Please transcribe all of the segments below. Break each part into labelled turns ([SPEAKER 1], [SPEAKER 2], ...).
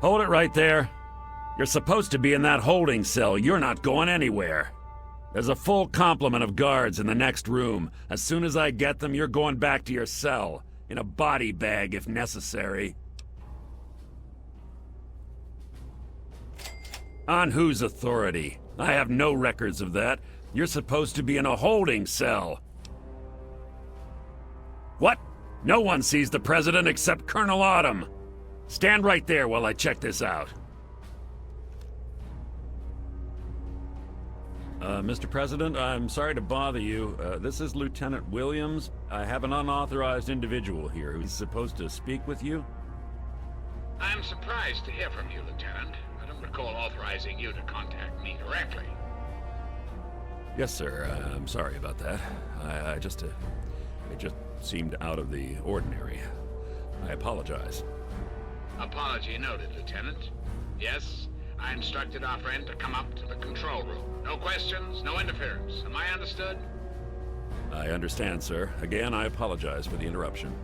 [SPEAKER 1] Hold it right there. You're supposed to be in that holding cell. You're not going anywhere. There's a full complement of guards in the next room. As soon as I get them, you're going back to your cell. In a body bag, if necessary. On whose authority? I have no records of that. You're supposed to be in a holding cell. What? No one sees the President except Colonel Autumn. Stand right there while I check this out. Mr. President, I'm sorry to bother you. This is Lieutenant Williams. I have an unauthorized individual here who's supposed to speak with you.
[SPEAKER 2] I'm surprised to hear from you, Lieutenant. I don't recall authorizing you to contact me directly.
[SPEAKER 1] Yes, sir. I'm sorry about that. It just seemed out of the ordinary. I apologize.
[SPEAKER 2] Apology noted, Lieutenant. Yes, I instructed our friend to come up to the control room. No questions, no interference. Am I understood?
[SPEAKER 1] I understand, sir. Again, I apologize for the interruption.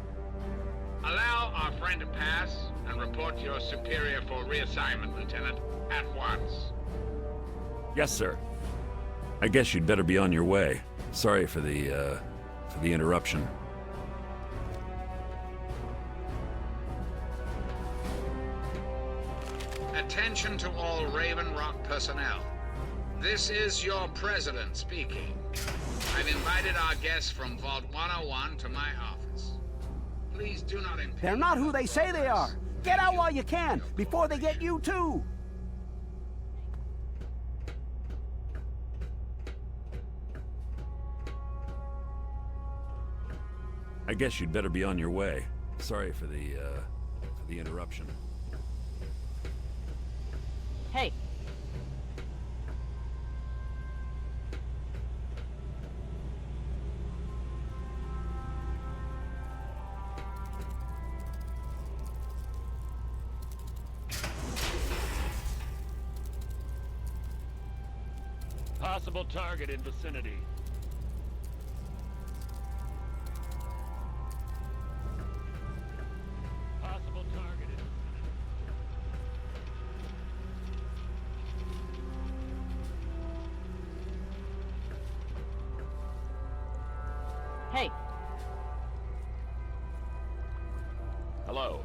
[SPEAKER 2] Allow our friend to pass and report to your superior for reassignment, Lieutenant, at once.
[SPEAKER 1] Yes, sir. I guess you'd better be on your way. Sorry for the interruption.
[SPEAKER 2] Attention to all Raven Rock personnel. This is your president speaking. I've invited our guests from Vault 101 to my office. Please do not impede.
[SPEAKER 3] They're not who they say they are. Get out while you can, before they get you too.
[SPEAKER 1] I guess you'd better be on your way. Sorry for the interruption.
[SPEAKER 4] Hey.
[SPEAKER 1] Possible target in vicinity. Possible target in vicinity.
[SPEAKER 4] Hey.
[SPEAKER 1] Hello.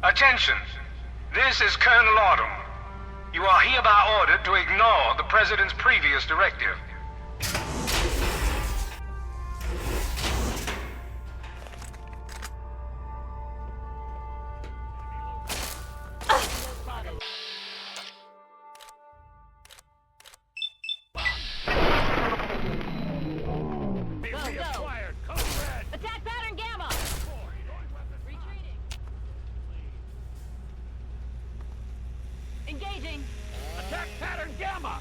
[SPEAKER 5] Attention! This is Colonel Autumn. You are hereby ordered to ignore the President's previous directive.
[SPEAKER 4] Attack pattern Gamma! Retreating. Engaging.
[SPEAKER 1] Attack pattern Gamma!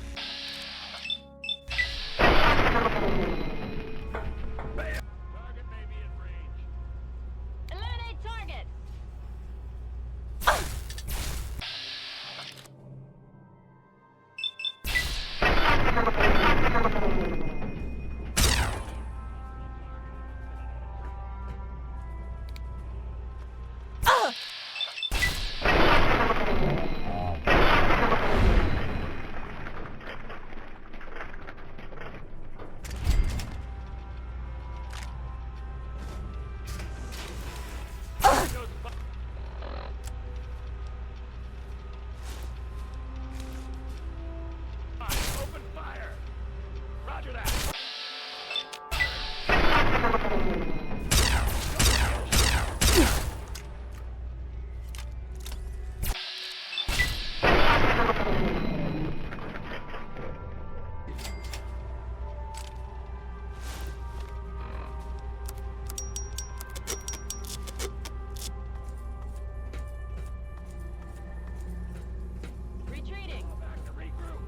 [SPEAKER 1] Target may be in range.
[SPEAKER 4] Eliminate target.
[SPEAKER 1] Open fire! Roger that!
[SPEAKER 4] Retreating.
[SPEAKER 1] Back to regroup.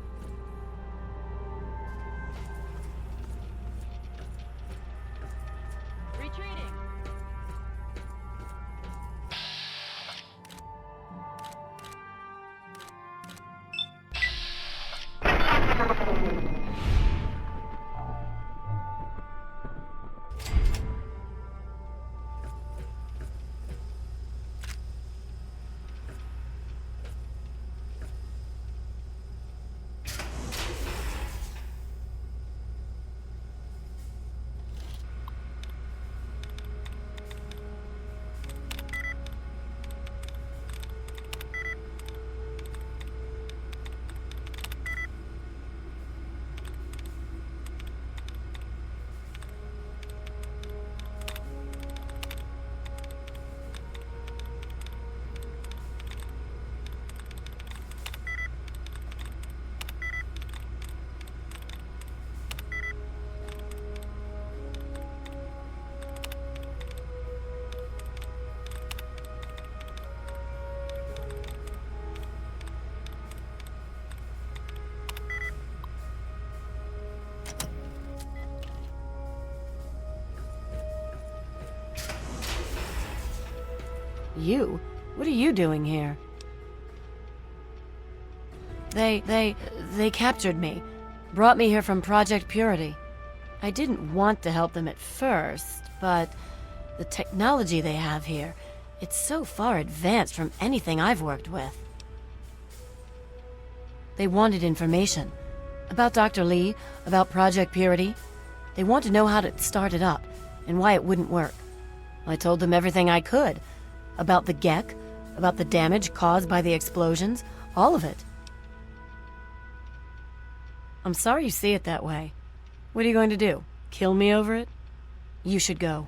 [SPEAKER 6] You? What are you doing here? They captured me. Brought me here from Project Purity. I didn't want to help them at first, but the technology they have here, it's so far advanced from anything I've worked with. They wanted information. About Dr. Lee, about Project Purity. They want to know how to start it up, and why it wouldn't work. I told them everything I could. About the Gek, about the damage caused by the explosions, all of it. I'm sorry you see it that way. What are you going to do? Kill me over it? You should go.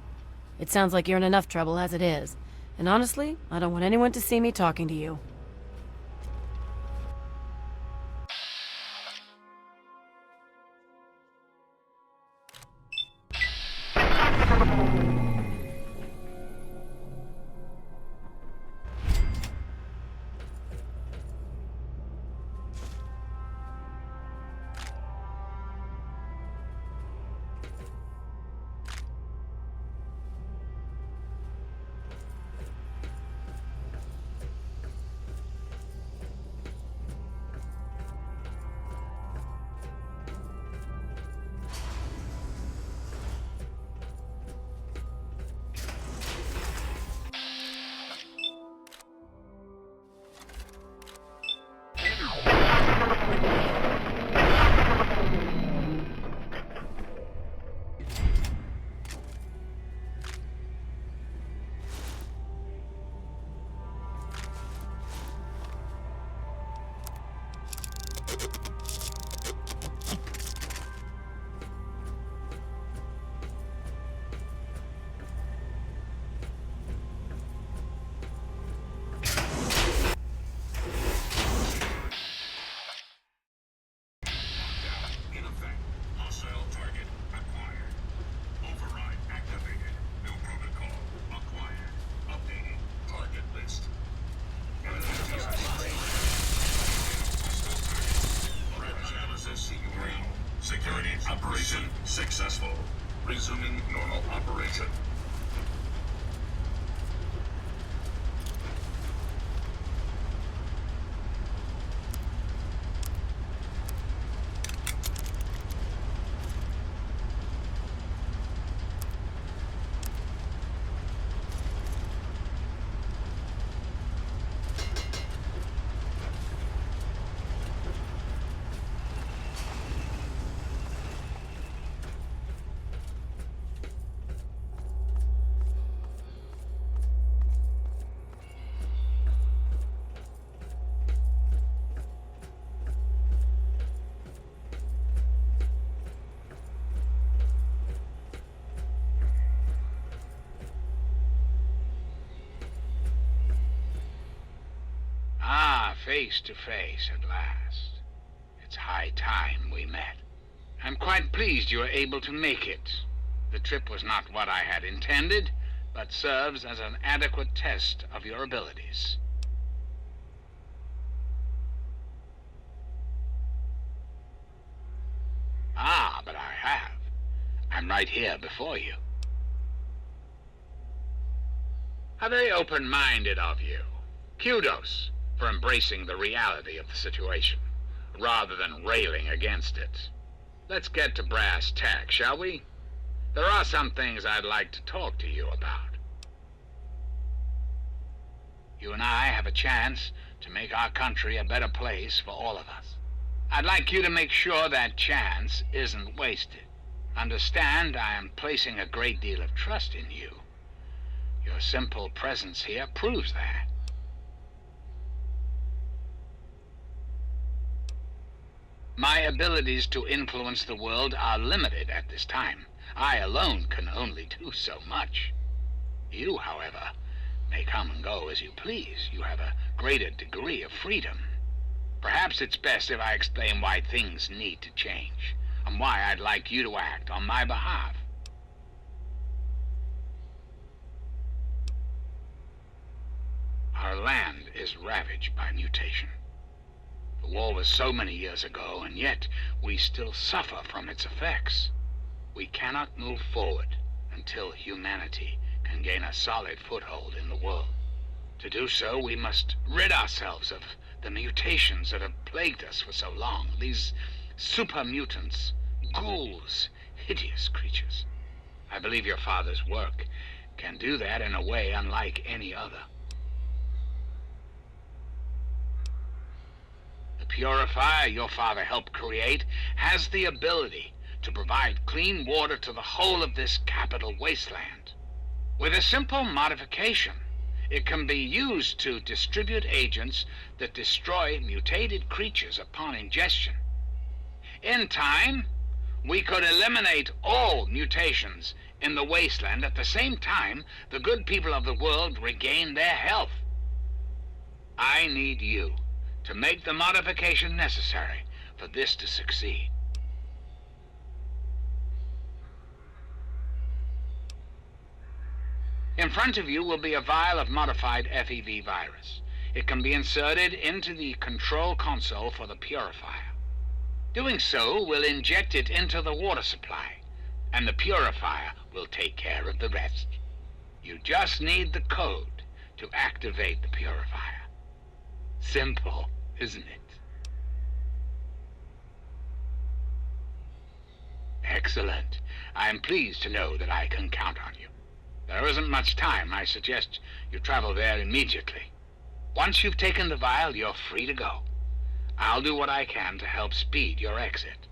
[SPEAKER 6] It sounds like you're in enough trouble as it is. And honestly, I don't want anyone to see me talking to you.
[SPEAKER 7] Operation successful. Resuming normal operation.
[SPEAKER 2] Face to face at last. It's high time we met. I'm quite pleased you were able to make it. The trip was not what I had intended, but serves as an adequate test of your abilities. Ah, but I have. I'm right here before you. How very open-minded of you. Kudos for embracing the reality of the situation, rather than railing against it. Let's get to brass tacks, shall we? There are some things I'd like to talk to you about. You and I have a chance to make our country a better place for all of us. I'd like you to make sure that chance isn't wasted. Understand, I am placing a great deal of trust in you. Your simple presence here proves that. My abilities to influence the world are limited at this time. I alone can only do so much. You, however, may come and go as you please. You have a greater degree of freedom. Perhaps it's best if I explain why things need to change, and why I'd like you to act on my behalf. Our land is ravaged by mutation. The war was so many years ago, and yet we still suffer from its effects. We cannot move forward until humanity can gain a solid foothold in the world. To do so, we must rid ourselves of the mutations that have plagued us for so long. These super mutants, ghouls, hideous creatures. I believe your father's work can do that in a way unlike any other. The purifier your father helped create has the ability to provide clean water to the whole of this Capital Wasteland. With a simple modification, it can be used to distribute agents that destroy mutated creatures upon ingestion. In time, we could eliminate all mutations in the wasteland at the same time the good people of the world regain their health. I need you to make the modification necessary for this to succeed. In front of you will be a vial of modified FEV virus. It can be inserted into the control console for the purifier. Doing so will inject it into the water supply, and the purifier will take care of the rest. You just need the code to activate the purifier. Simple, isn't it? Excellent. I am pleased to know that I can count on you. There isn't much time. I suggest you travel there immediately. Once you've taken the vial, you're free to go. I'll do what I can to help speed your exit.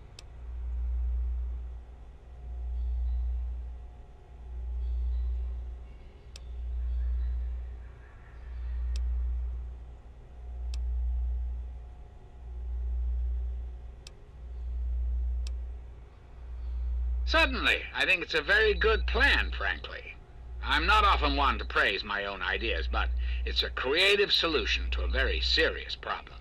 [SPEAKER 2] Certainly. I think it's a very good plan, frankly. I'm not often one to praise my own ideas, but it's a creative solution to a very serious problem.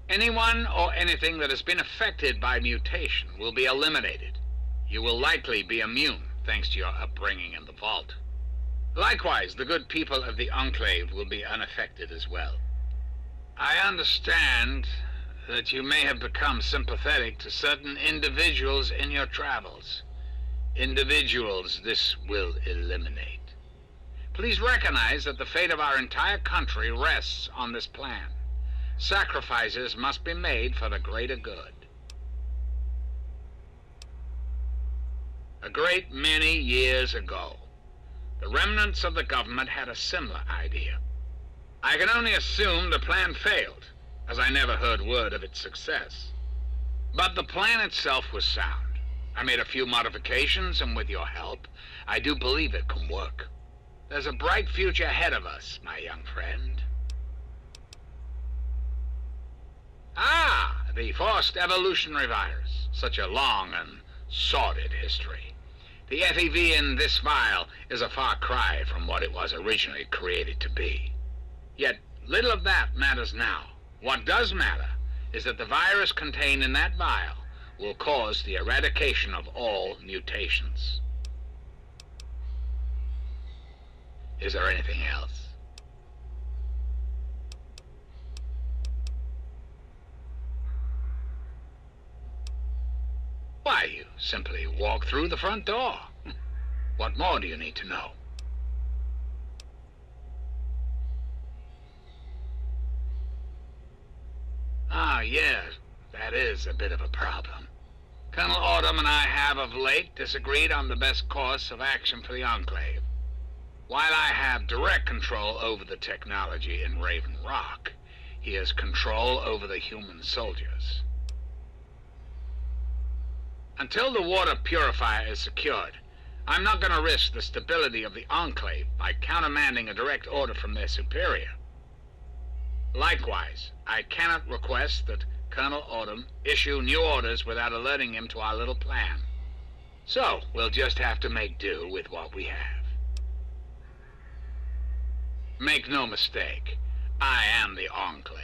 [SPEAKER 2] Anyone or anything that has been affected by mutation will be eliminated. You will likely be immune, thanks to your upbringing in the vault. Likewise, the good people of the Enclave will be unaffected as well. I understand that you may have become sympathetic to certain individuals in your travels. Individuals this will eliminate. Please recognize that the fate of our entire country rests on this plan. Sacrifices must be made for the greater good. A great many years ago, the remnants of the government had a similar idea. I can only assume the plan failed, as I never heard word of its success. But the plan itself was sound. I made a few modifications, and with your help, I do believe it can work. There's a bright future ahead of us, my young friend. Ah, the forced evolutionary virus. Such a long and sordid history. The FEV in this vial is a far cry from what it was originally created to be. Yet, little of that matters now. What does matter is that the virus contained in that vial will cause the eradication of all mutations. Is there anything else? Why, you simply walk through the front door. What more do you need to know? Ah, yes, that is a bit of a problem. Colonel Autumn and I have of late disagreed on the best course of action for the Enclave. While I have direct control over the technology in Raven Rock, he has control over the human soldiers. Until the water purifier is secured, I'm not going to risk the stability of the Enclave by countermanding a direct order from their superior. Likewise, I cannot request that Colonel Autumn issue new orders without alerting him to our little plan. So, we'll just have to make do with what we have. Make no mistake, I am the Enclave.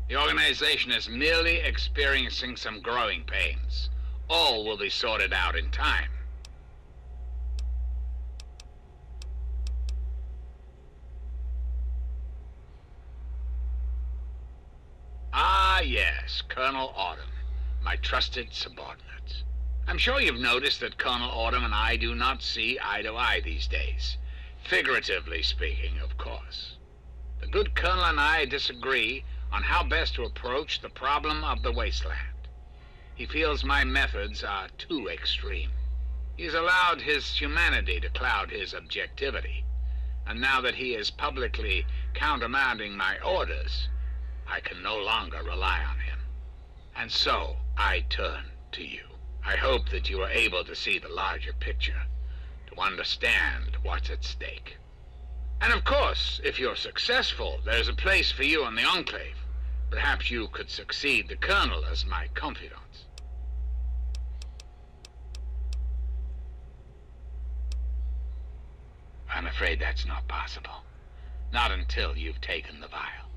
[SPEAKER 2] The organization is merely experiencing some growing pains. All will be sorted out in time. Ah, yes, Colonel Autumn, my trusted subordinate. I'm sure you've noticed that Colonel Autumn and I do not see eye to eye these days. Figuratively speaking, of course. The good Colonel and I disagree on how best to approach the problem of the wasteland. He feels my methods are too extreme. He's allowed his humanity to cloud his objectivity. And now that he is publicly countermanding my orders, I can no longer rely on him. And so, I turn to you. I hope that you are able to see the larger picture, to understand what's at stake. And of course, if you're successful, there's a place for you in the Enclave. Perhaps you could succeed the Colonel as my confidant. I'm afraid that's not possible. Not until you've taken the vial.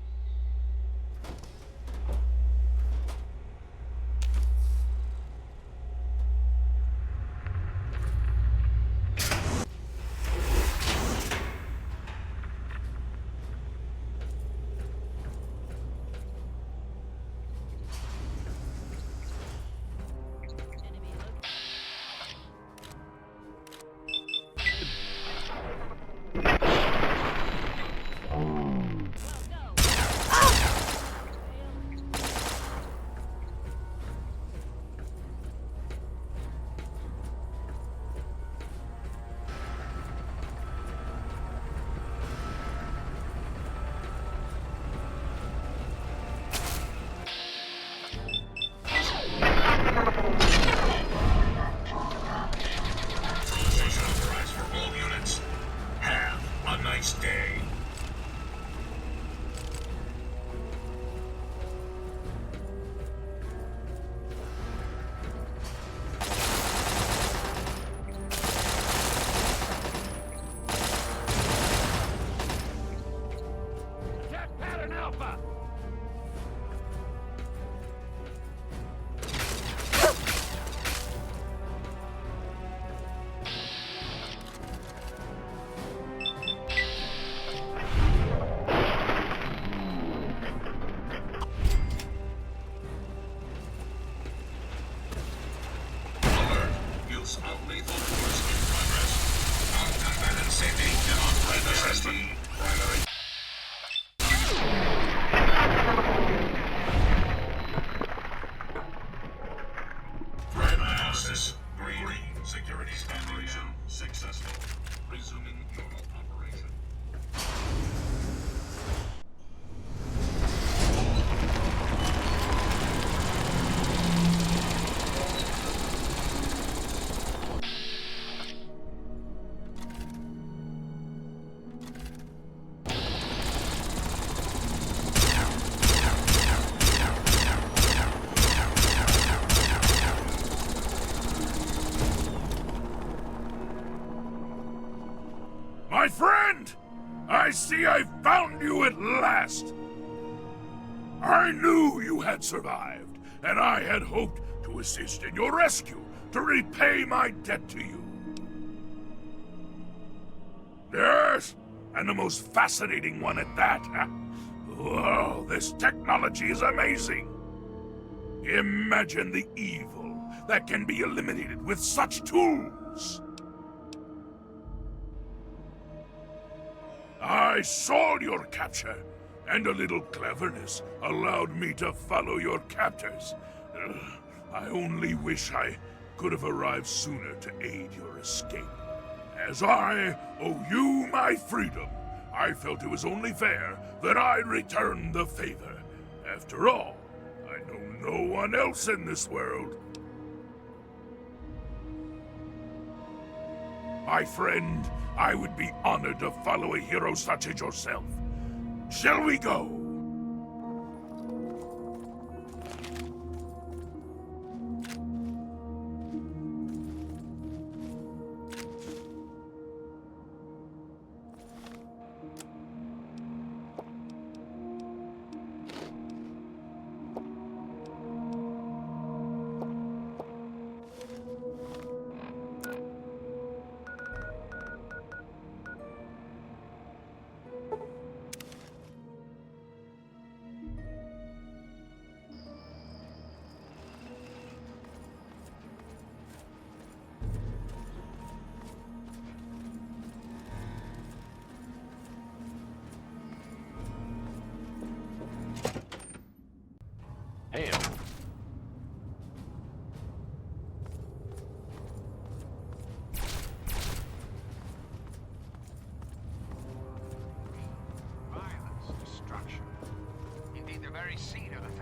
[SPEAKER 8] My friend! I see I found you at last! I knew you had survived, and I had hoped to assist in your rescue, to repay my debt to you. Yes, and the most fascinating one at that. Whoa, this technology is amazing! Imagine the evil that can be eliminated with such tools! I saw your capture, and a little cleverness allowed me to follow your captors. I only wish I could have arrived sooner to aid your escape. As I owe you my freedom, I felt it was only fair that I return the favor. After all, I know no one else in this world. My friend, I would be honored to follow a hero such as yourself. Shall we go?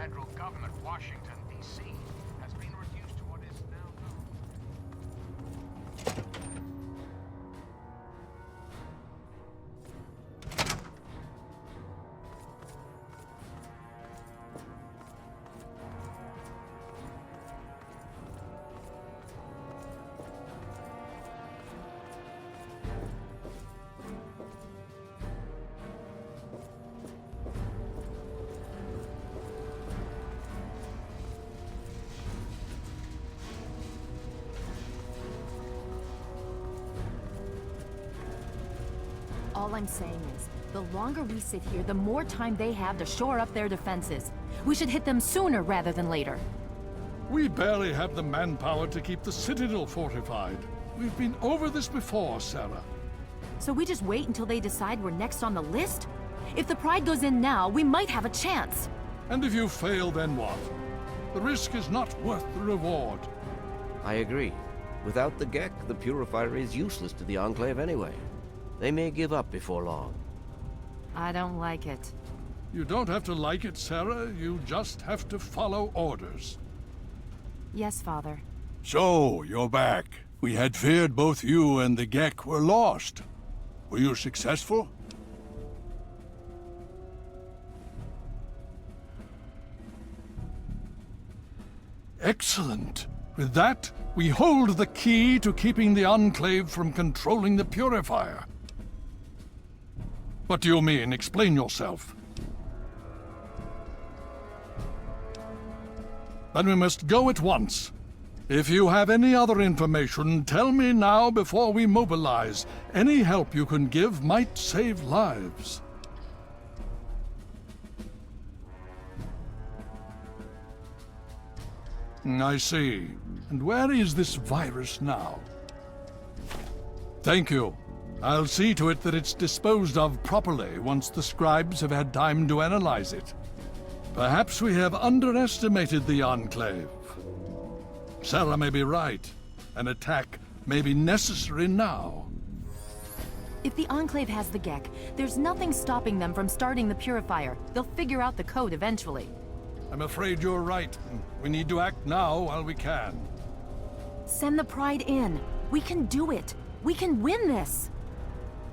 [SPEAKER 5] federal government, Washington, D.C., has been reduced to what is now known.
[SPEAKER 9] All I'm saying is, the longer we sit here, the more time they have to shore up their defenses. We should hit them sooner rather than later.
[SPEAKER 10] We barely have the manpower to keep the Citadel fortified. We've been over this before, Sarah.
[SPEAKER 9] So we just wait until they decide we're next on the list? If the Pride goes in now, we might have a chance.
[SPEAKER 10] And if you fail, then what? The risk is not worth the reward.
[SPEAKER 11] I agree. Without the GEC, the purifier is useless to the Enclave anyway. They may give up before long.
[SPEAKER 9] I don't like it.
[SPEAKER 10] You don't have to like it, Sarah. You just have to follow orders.
[SPEAKER 9] Yes, Father.
[SPEAKER 8] So, you're back. We had feared both you and the GEC were lost. Were you successful?
[SPEAKER 10] Excellent. With that, we hold the key to keeping the Enclave from controlling the purifier. What do you mean? Explain yourself. Then we must go at once. If you have any other information, tell me now before we mobilize. Any help you can give might save lives. I see. And where is this virus now? Thank you. I'll see to it that it's disposed of properly once the scribes have had time to analyze it. Perhaps we have underestimated the Enclave. Sarah may be right. An attack may be necessary now.
[SPEAKER 9] If the Enclave has the GEC, there's nothing stopping them from starting the purifier. They'll figure out the code eventually.
[SPEAKER 10] I'm afraid you're right. We need to act now while we can.
[SPEAKER 9] Send the Pride in. We can do it. We can win this.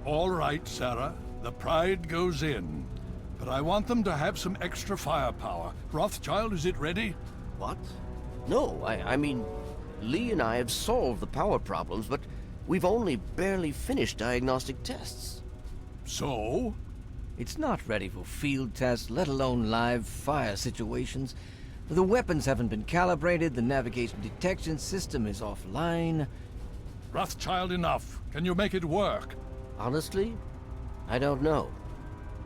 [SPEAKER 10] All right, Sarah. The Pride goes in. But I want them to have some extra firepower. Rothschild, is it ready?
[SPEAKER 11] What? No, I mean, Lee and I have solved the power problems, but we've only barely finished diagnostic tests.
[SPEAKER 10] So?
[SPEAKER 12] It's not ready for field tests, let alone live fire situations. The weapons haven't been calibrated, the navigation detection system is offline.
[SPEAKER 10] Rothschild, enough. Can you make it work?
[SPEAKER 11] Honestly, I don't know.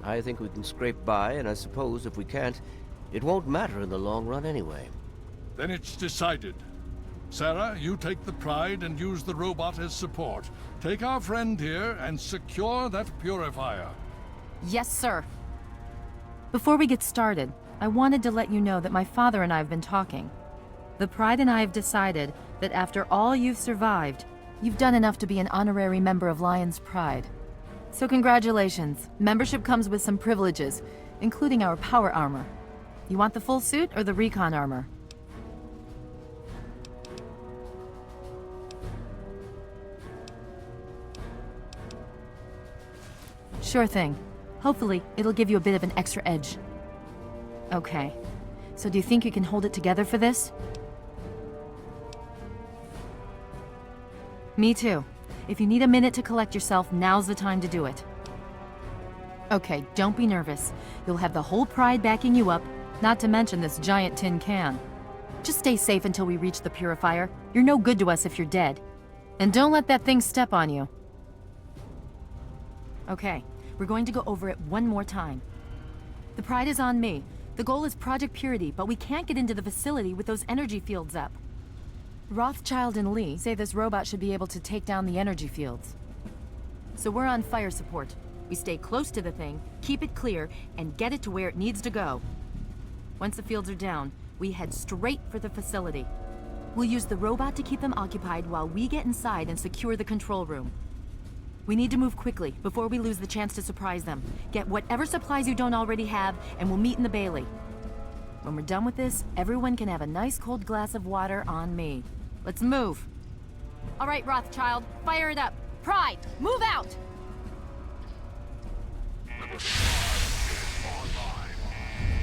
[SPEAKER 11] I think we can scrape by, and I suppose if we can't, it won't matter in the long run anyway.
[SPEAKER 10] Then it's decided. Sarah, you take the Pride and use the robot as support. Take our friend here and secure that purifier.
[SPEAKER 9] Yes, sir. Before we get started, I wanted to let you know that my father and I have been talking. The Pride and I have decided that after all you've survived, you've done enough to be an honorary member of Lion's Pride. So congratulations. Membership comes with some privileges, including our power armor. You want the full suit or the recon armor? Sure thing. Hopefully, it'll give you a bit of an extra edge. Okay. So do you think you can hold it together for this? Me too. If you need a minute to collect yourself, now's the time to do it. Okay, don't be nervous. You'll have the whole Pride backing you up, not to mention this giant tin can. Just stay safe until we reach the purifier. You're no good to us if you're dead. And don't let that thing step on you. Okay, we're going to go over it one more time. The Pride is on me. The goal is Project Purity, but we can't get into the facility with those energy fields up. Rothschild and Lee say this robot should be able to take down the energy fields. So we're on fire support. We stay close to the thing, keep it clear, and get it to where it needs to go. Once the fields are down, we head straight for the facility. We'll use the robot to keep them occupied while we get inside and secure the control room. We need to move quickly before we lose the chance to surprise them. Get whatever supplies you don't already have, and we'll meet in the Bailey. When we're done with this, everyone can have a nice cold glass of water on me. Let's move.
[SPEAKER 4] All right, Rothschild, fire it up. Pride, move out!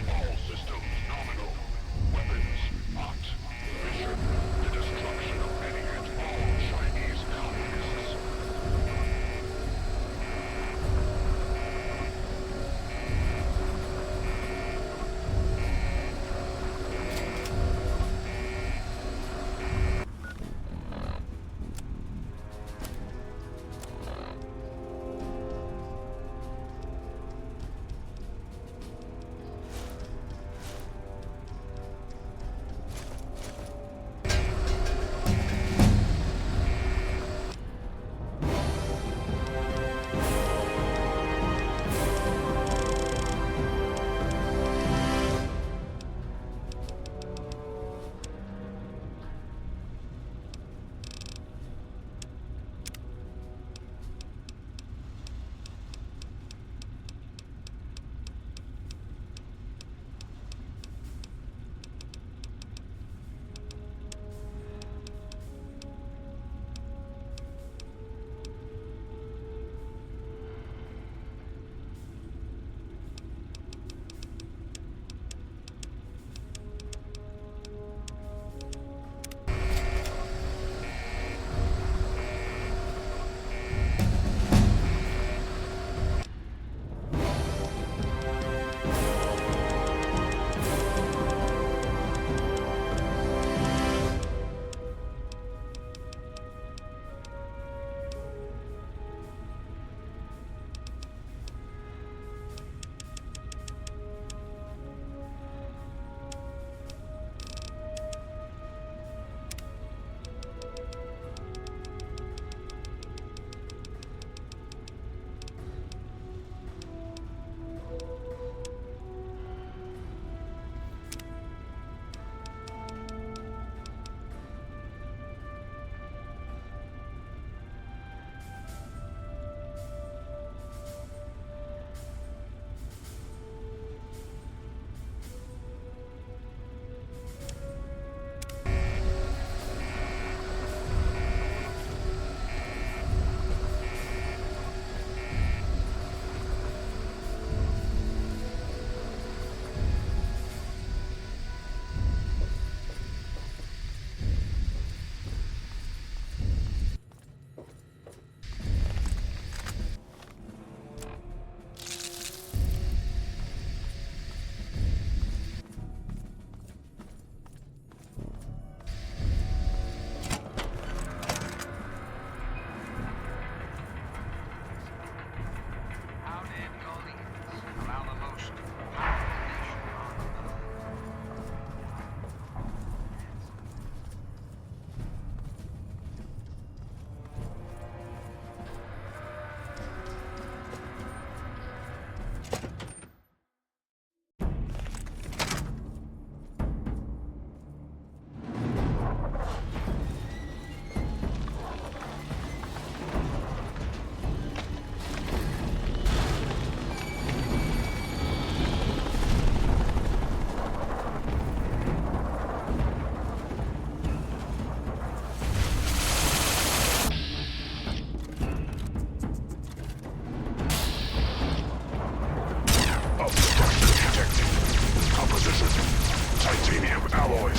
[SPEAKER 7] All systems nominal. Weapons hot. Mission: the destruction of any and all Chinese colonists.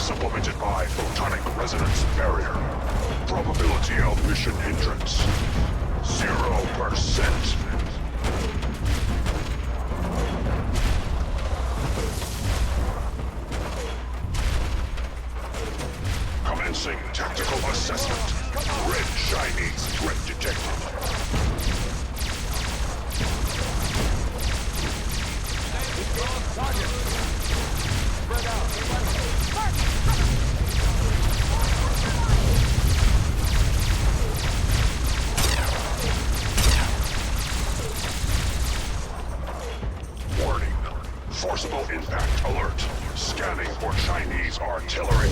[SPEAKER 7] supplemented by photonic resonance barrier. Probability of mission hindrance, 0%. Commencing tactical assessment. Red Chinese threat detected. Warning. Forcible impact alert. Scanning for Chinese artillery.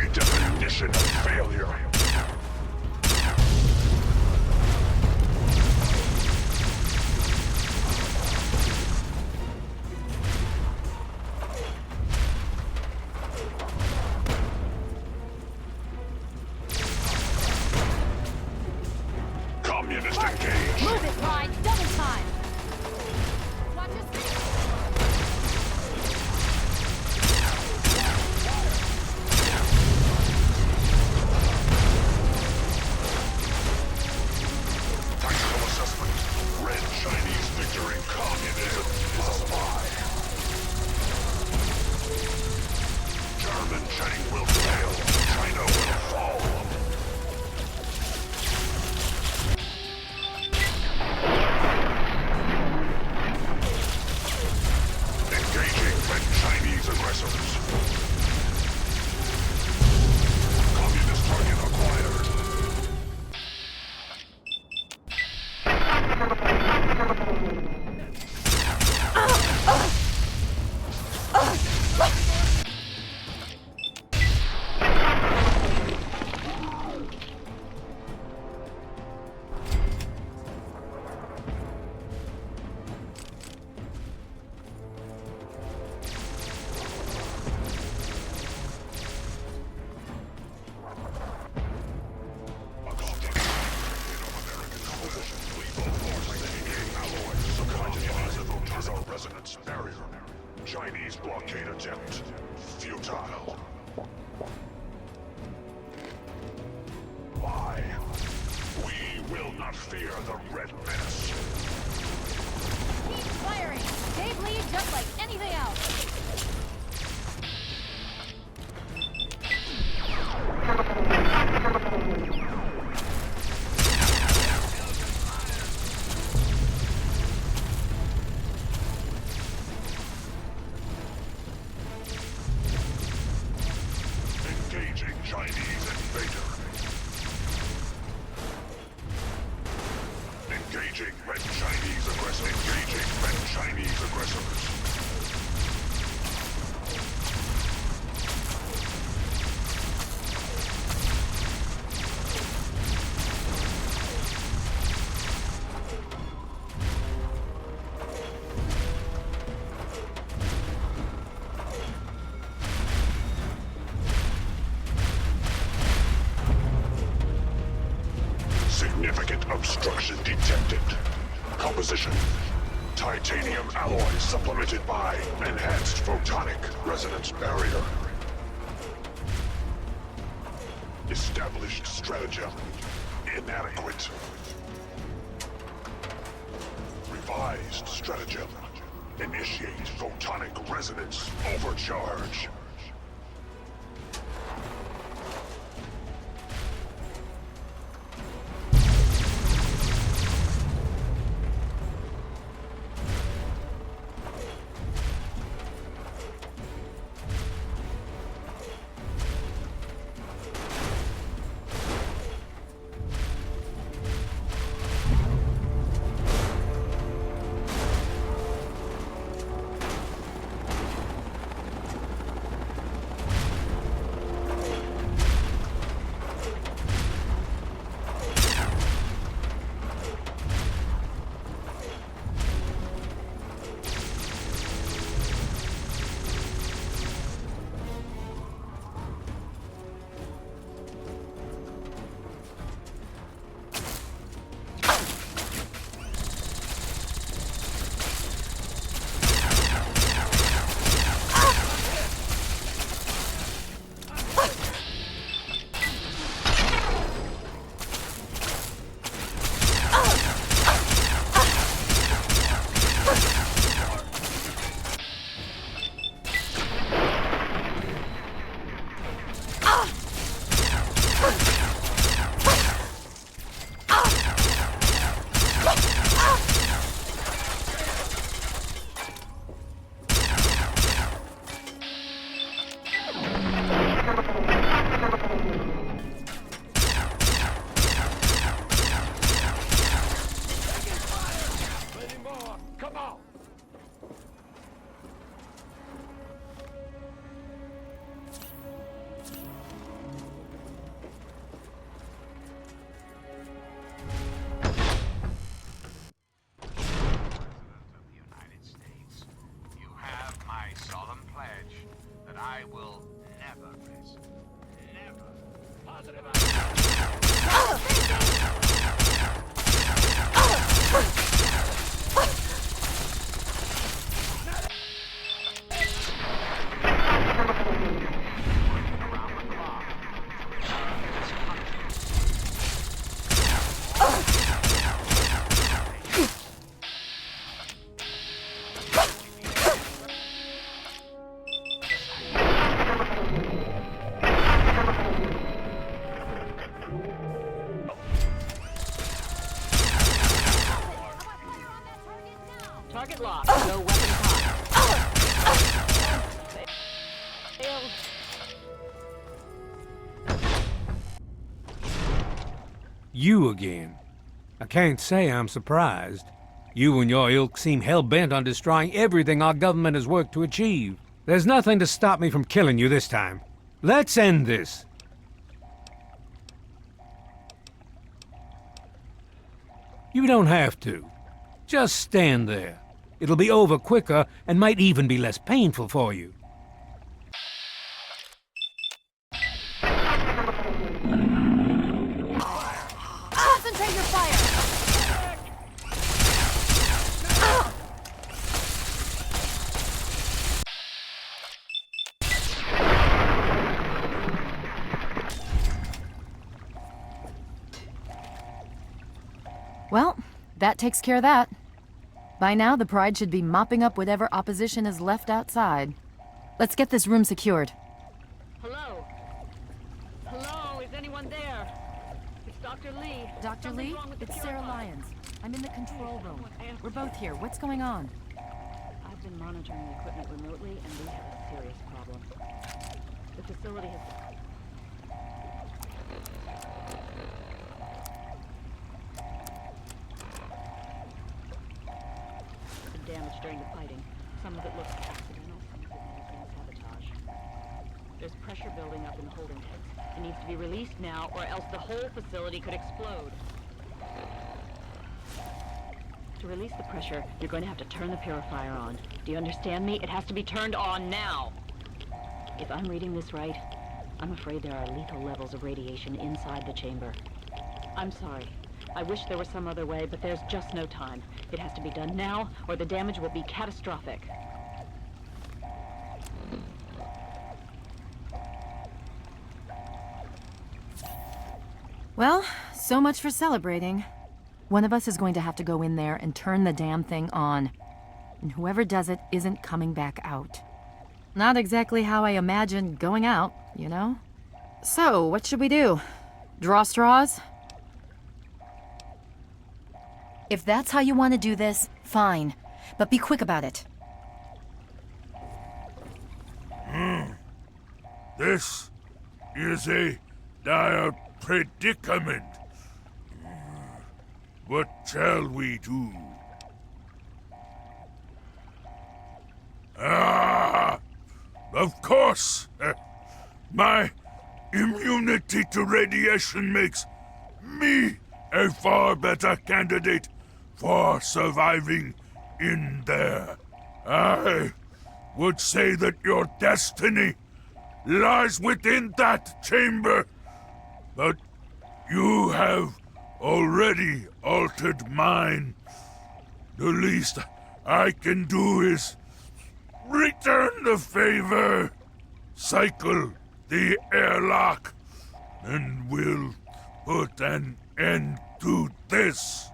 [SPEAKER 7] very definition of failure. Communist engaged.
[SPEAKER 4] Move it, Pride! Double time! Watch your step.
[SPEAKER 7] Tactical assessment. Red Chinese victory. Communism is a lie. German Chang will fail. China will fall. Engaging Red Chinese aggressors. Communist target acquired. Resonance barrier. Chinese blockade attempt. Futile. Why? We will not fear the Red Menace.
[SPEAKER 4] Keep firing! They bleed just like anything else!
[SPEAKER 7] Engaging Chinese invader. Engaging Red Chinese aggressors. Engaging Red Chinese aggressors. Significant obstruction detected. Composition. Titanium alloy supplemented by enhanced photonic resonance barrier. Established stratagem. Inadequate. Revised stratagem. Initiate photonic resonance overcharge.
[SPEAKER 13] Target locked. No weapon Failed.
[SPEAKER 14] You again. I can't say I'm surprised. You and your ilk seem hell-bent on destroying everything our government has worked to achieve. There's nothing to stop me from killing you this time. Let's end this. You don't have to. Just stand there. It'll be over quicker and might even be less painful for you.
[SPEAKER 4] Concentrate your fire!
[SPEAKER 9] Well, that takes care of that. By now, the Pride should be mopping up whatever opposition is left outside. Let's get this room secured.
[SPEAKER 13] Hello? Hello? Is anyone there? It's Dr. Lee.
[SPEAKER 9] Dr. Lee, it's Sarah Lyons. I'm in the control room. We're both here. What's going on?
[SPEAKER 13] I've been monitoring the equipment remotely, and we have a serious problem. The facility has... been damaged during the fighting. Some of it looks accidental, some of it may have been sabotage. There's pressure building up in the holding tanks. It needs to be released now, or else the whole facility could explode. To release the pressure, you're going to have to turn the purifier on. Do you understand me? It has to be turned on now. If I'm reading this right, I'm afraid there are lethal levels of radiation inside the chamber. I'm sorry. I wish there was some other way, but there's just no time. It has to be done now, or the damage will be catastrophic.
[SPEAKER 9] Well, so much for celebrating. One of us is going to have to go in there and turn the damn thing on. And whoever does it isn't coming back out. Not exactly how I imagined going out, you know? So, what should we do? Draw straws? If that's how you want to do this, fine. But be quick about it.
[SPEAKER 8] This is a dire predicament. What shall we do? Of course! My immunity to radiation makes me a far better candidate for surviving in there. I would say that your destiny lies within that chamber, but you have already altered mine. The least I can do is return the favor, cycle the airlock, and we'll put an end to this.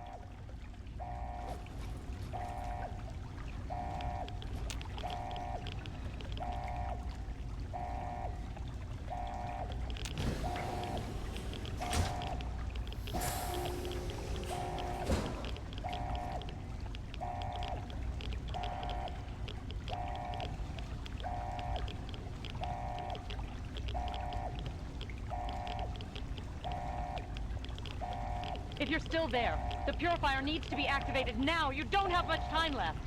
[SPEAKER 13] If you're still there, the purifier needs to be activated now. You don't have much time left.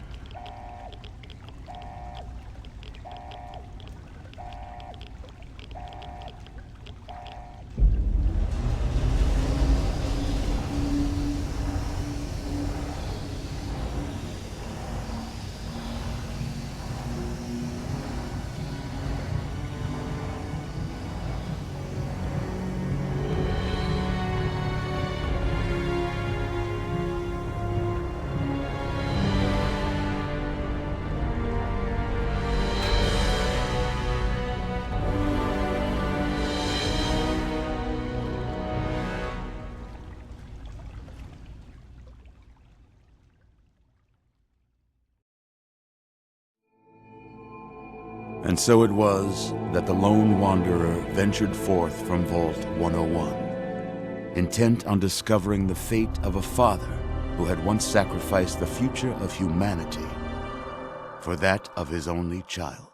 [SPEAKER 15] And so it was that the lone wanderer ventured forth from Vault 101, intent on discovering the fate of a father who had once sacrificed the future of humanity for that of his only child.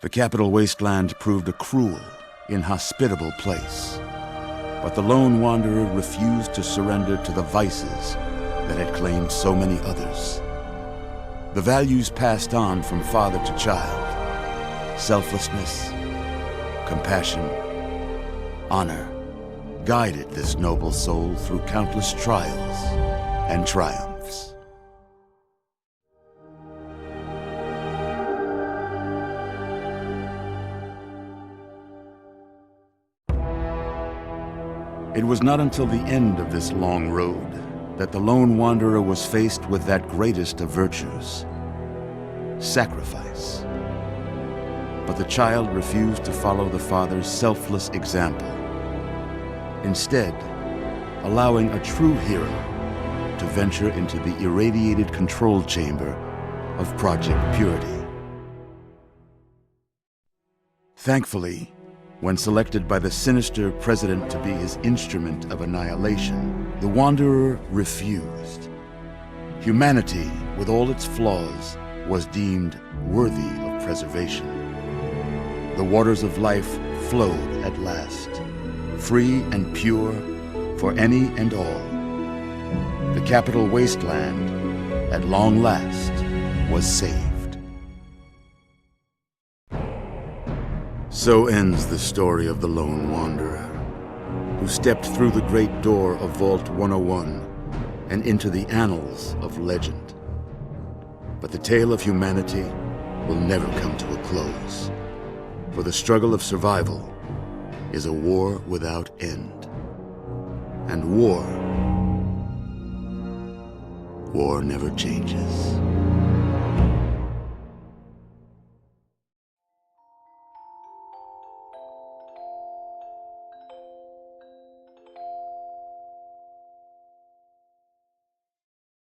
[SPEAKER 15] The Capital Wasteland proved a cruel, inhospitable place, but the lone wanderer refused to surrender to the vices that had claimed so many others. The values passed on from father to child, selflessness, compassion, honor, guided this noble soul through countless trials and triumphs. It was not until the end of this long road that the lone wanderer was faced with that greatest of virtues, sacrifice. But the child refused to follow the father's selfless example, instead allowing a true hero to venture into the irradiated control chamber of Project Purity. Thankfully, when selected by the sinister president to be his instrument of annihilation, the Wanderer refused. Humanity, with all its flaws, was deemed worthy of preservation. The waters of life flowed at last, free and pure for any and all. The Capital Wasteland, at long last, was saved. So ends the story of the lone wanderer, who stepped through the great door of Vault 101 and into the annals of legend. But the tale of humanity will never come to a close, for the struggle of survival is a war without end. And war never changes.